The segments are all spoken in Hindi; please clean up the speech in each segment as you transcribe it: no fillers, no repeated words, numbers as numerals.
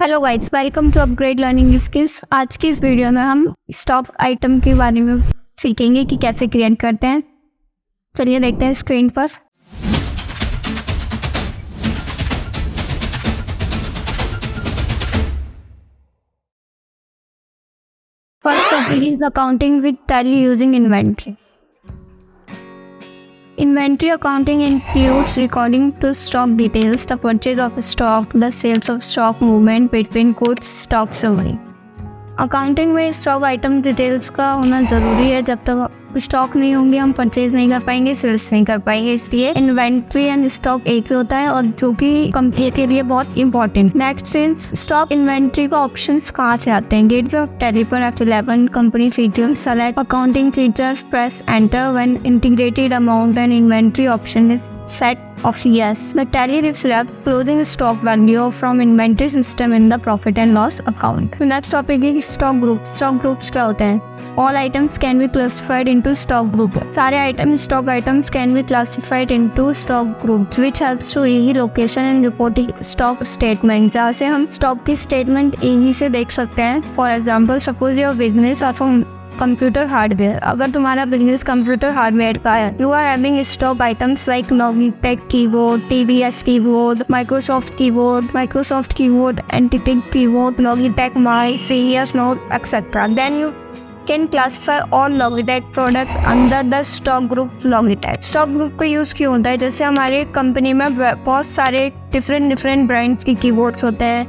Hello guys, welcome to upgrade learning skills. आज की इस वीडियो में हम स्टॉक आइटम के बारे में सीखेंगे कि कैसे क्रिएट करते हैं। चलिए देखते हैं स्क्रीन पर। First topic is accounting with tally using inventory. Inventory accounting includes recording to stock details, the purchase of stock, the sales of stock, movement between goods, stock summary. Accounting में स्टॉक आइटम डिटेल्स का होना ज़रूरी है। जब तक स्टॉक नहीं होंगे हम परचेज नहीं कर पाएंगे, सेल्स नहीं कर पाएंगे। इसलिए इन्वेंट्री एंड स्टॉक एक ही होता है और जो कि कंपनी के लिए बहुत important. Next is stock inventory का ऑप्शंस कहाँ से आते हैं। गेटवे ऑफ टैली पर F11 company feature, select accounting feature, press enter when integrated amount and inventory option is set of yes. The tally reflects closing stock value from inventory system in the profit and loss account. The next topic is stock groups. Stock groups क्या होते हैं? All items can be classified into stock group. सारे stock items can be classified into stock groups, which helps to easy location and reporting stock statements. जहाँ से हम stock की statement easy से देख सकते हैं. For example, suppose your business are from computer hardware. अगर तुम्हारा बिजनेस कंप्यूटर हार्डवेयर का है, you are having stock items like Logitech keyboard, TVS keyboard, Microsoft keyboard, एंटिटेक कीबोर्ड, लॉगिटेक माई, serious note etcetera. Then you can classify all Logitech product under the stock group Logitech. Stock group का यूज़ क्यों होता है? जैसे हमारे कंपनी में बहुत सारे डिफरेंट ब्रांड्स के कीबोर्ड्स होते हैं,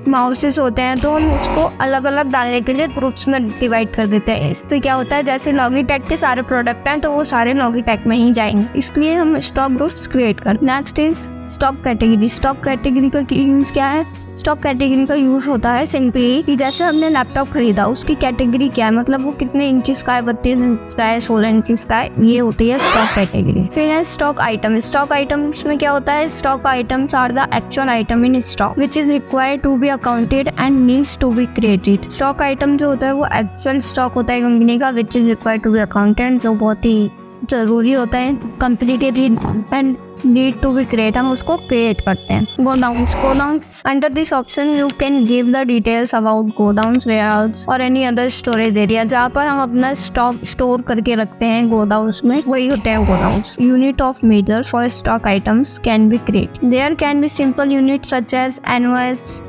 माउसेस होते हैं, तो हम उसको अलग अलग डालने के लिए ग्रुप्स में डिवाइड कर देते हैं। इससे क्या होता है, जैसे लॉगिटेक के सारे प्रोडक्ट हैं तो वो सारे लॉगिटेक में ही जाएंगे, इसलिए हम स्टॉक ग्रुप्स क्रिएट कर। Next is stock category. Stock category का यूज़ क्या है? स्टॉक कैटेगरी का यूज़ होता है सिंपली कि जैसे हमने लैपटॉप खरीदा, उसकी कैटेगरी क्या है, मतलब वो कितने इंचेस का है, 32 इंच का है, 16 इंचेस का है, ये होती है स्टॉक कैटेगरी। फिर है स्टॉक आइटम। स्टॉक आइटम्स में क्या होता है? Stock items are the actual item in stock which is required to be accounted and needs to be created. Stock item जो होता है वो एक्चुअल स्टॉक होता है कंपनी का, which is required to be accounted, जो बहुत ही जरूरी होता है कंपनी के लिए and need to be create. हम उसको क्रिएट करते हैं। Godowns under this option you can give the details about godowns, warehouse और एनी अदर स्टोरेज एरिया जहाँ पर हम अपना स्टॉक स्टोर करके रखते हैं। गोडाउन्स में वही होते हैं godowns. Unit of measure for stock items can be create. There can be simple unit such as NOS,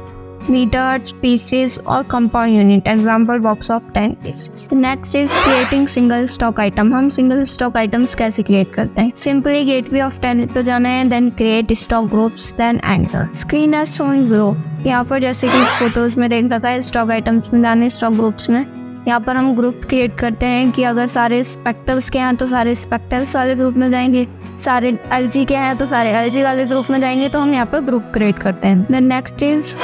meters, pieces or compound unit. Example box of 10 pieces. Next is creating single stock item. हम single stock items कैसे create करते हैं? Simply gateway of 10 पे जाना है, then create stock groups, then enter. Screen as shown below. यहाँ पर जैसे कि फोटोज में देख रखा है, स्टॉक आइटम्स में जाने स्टॉक ग्रुप्स में। यहाँ पर हम ग्रुप क्रिएट करते हैं कि अगर सारे स्पेक्टर्स के हैं तो सारे स्पेक्टर्स वाले ग्रुप में जाएंगे, सारे एलजी के हैं तो सारे एलजी वाले ग्रुप में जाएंगे, तो हम यहाँ पर ग्रुप क्रिएट करते हैं। Then next is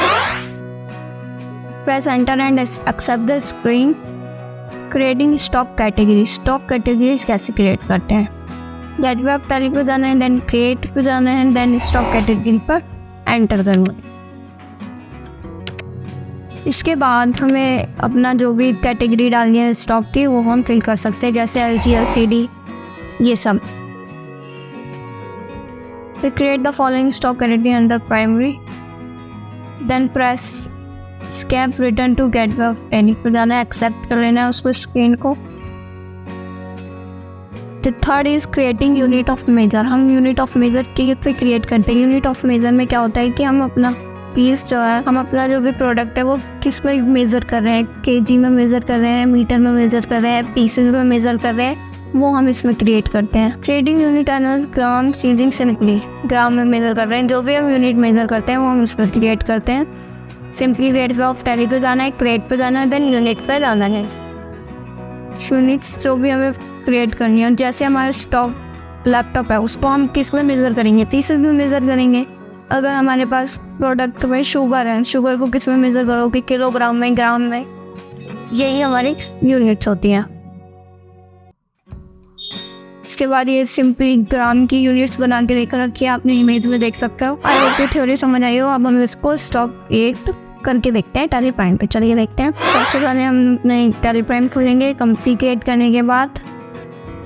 press enter and accept the screen. Creating stock category. Stock categories कैसे create करते हैं? गेटवे ऑफ टैली पे जाना है, देन क्रिएट पे जाना है, देन स्टॉक कैटेगरी पर एंटर करना है। इसके बाद हमें अपना जो भी कैटेगरी डालनी है स्टॉक की वो हम फिल कर सकते हैं, जैसे LG, LCD ये सब। फिर create the following stock category under primary, then press escape return to gateway of Tally पर जाना है, एक्सेप्ट कर लेना है उसको स्क्रीन को। The third is creating unit of measure. हम यूनिट ऑफ मेजर कैसे क्रिएट करते हैं? यूनिट ऑफ मेजर में क्या होता है कि हम अपना पीस जो है, हम अपना जो भी प्रोडक्ट है वो किस में मेजर कर रहे हैं, केजी में मेजर कर रहे हैं, मीटर में मेजर कर रहे हैं, पीसेज में मेजर कर रहे हैं, वो हम इसमें क्रिएट करते हैं। क्रिएटिंग यूनिट एनर्स ग्राम यूजिंग सिंपली। ग्राम में मेजर कर रहे हैं, जो भी हम यूनिट मेजर करते हैं वो हम इसमें क्रिएट करते हैं। सिंपली गेटवे ऑफ टैली पे जाना है, क्रिएट पे जाना है, देन यूनिट पे जाना है। यूनिट्स जो भी हमें क्रिएट करनी है, जैसे हमारा स्टॉक लैपटॉप है उसको हम किस में मेजर करेंगे? पीसेज में मेजर करेंगे। अगर हमारे पास प्रोडक्ट में शुगर है, शुगर को किस में मेजर करोगे? किलोग्राम में, ग्राम में। यही हमारी यूनिट्स होती हैं। इसके बाद ये सिंपली ग्राम की यूनिट्स बना के लेकर रखी है, आपने इमेज में देख सकते हो। आई होप ये थ्योरी समझ आई हो। अब हम इसको स्टॉक क्रिएट करके देखते हैं टैली प्राइम पे। चलिए देखते हैं। सबसे पहले हम अपने टैली प्राइम खोलेंगे। कंपनी क्रिएट करने के बाद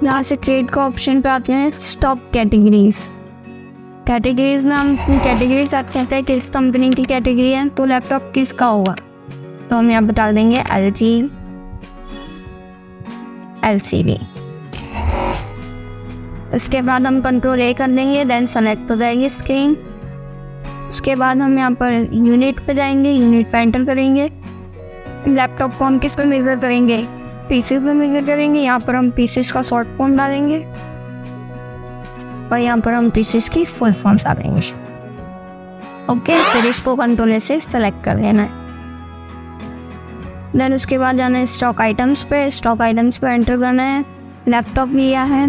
यहाँ से क्रिएट का ऑप्शन पे आते हैं, स्टॉक कैटेगरीज। कैटेगरीज में हम कैटेगरी सेट कहते हैं किस कंपनी की कैटेगरी है, तो लैपटॉप किसका होगा, तो हम यहाँ बता देंगे LG LCD। इसके बाद हम कंट्रोल A कर देंगे, देन सेलेक्ट हो जाएगी स्क्रीन। उसके बाद हम यहाँ पर यूनिट पे जाएंगे, यूनिट पे एंटर करेंगे। लैपटॉप को हम किस पे मेजर करेंगे, पीसी पे मेजर करेंगे। यहाँ पर हम पीसीस का शॉर्ट फॉर्म डालेंगे और यहाँ पर हम पीसीस की फुल फॉर्म डालेंगे। ओके, फिर इसको कंट्रोल से सेलेक्ट कर लेना है। देन उसके बाद जाना है स्टॉक आइटम्स पे। स्टॉक आइटम्स पे एंटर करना है, लैपटॉप लिया है,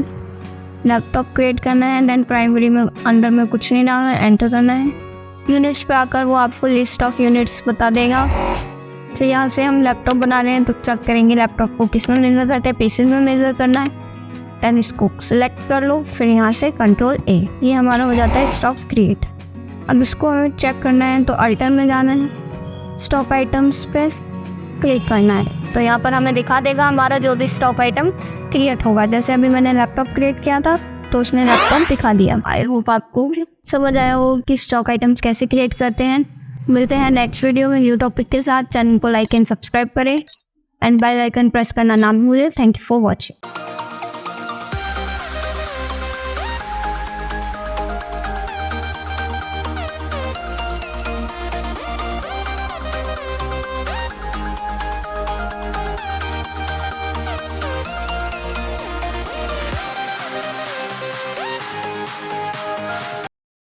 लैपटॉप क्रिएट करना है। देन प्राइमरी में अंडर में कुछ नहीं डालना है, एंटर करना है। यूनिट्स पे आकर वो आपको लिस्ट ऑफ यूनिट्स बता देगा। तो यहाँ से हम लैपटॉप बना रहे हैं तो चेक करेंगे लैपटॉप को किस में मेजर करते हैं, पीसी में मेजर करना है। देन इसको सिलेक्ट कर लो, फिर यहाँ से कंट्रोल A, ये हमारा हो जाता है स्टॉक क्रिएट। अब इसको हमें चेक करना है तो अल्टर में जाना है, स्टॉक आइटम्स पे क्लिक करना है। तो यहाँ पर हमें दिखा देगा हमारा जो भी स्टॉक आइटम क्रिएट होगा। जैसे अभी मैंने लैपटॉप क्रिएट किया था तो उसने लैपटॉप दिखा दिया। आई होप आपको समझ आया हो कि स्टॉक आइटम्स कैसे क्रिएट करते हैं। मिलते हैं नेक्स्ट वीडियो में न्यू टॉपिक के साथ। चैनल को लाइक एंड सब्सक्राइब करें एंड बेल आइकन प्रेस करना ना भूलें। Thank you for watching.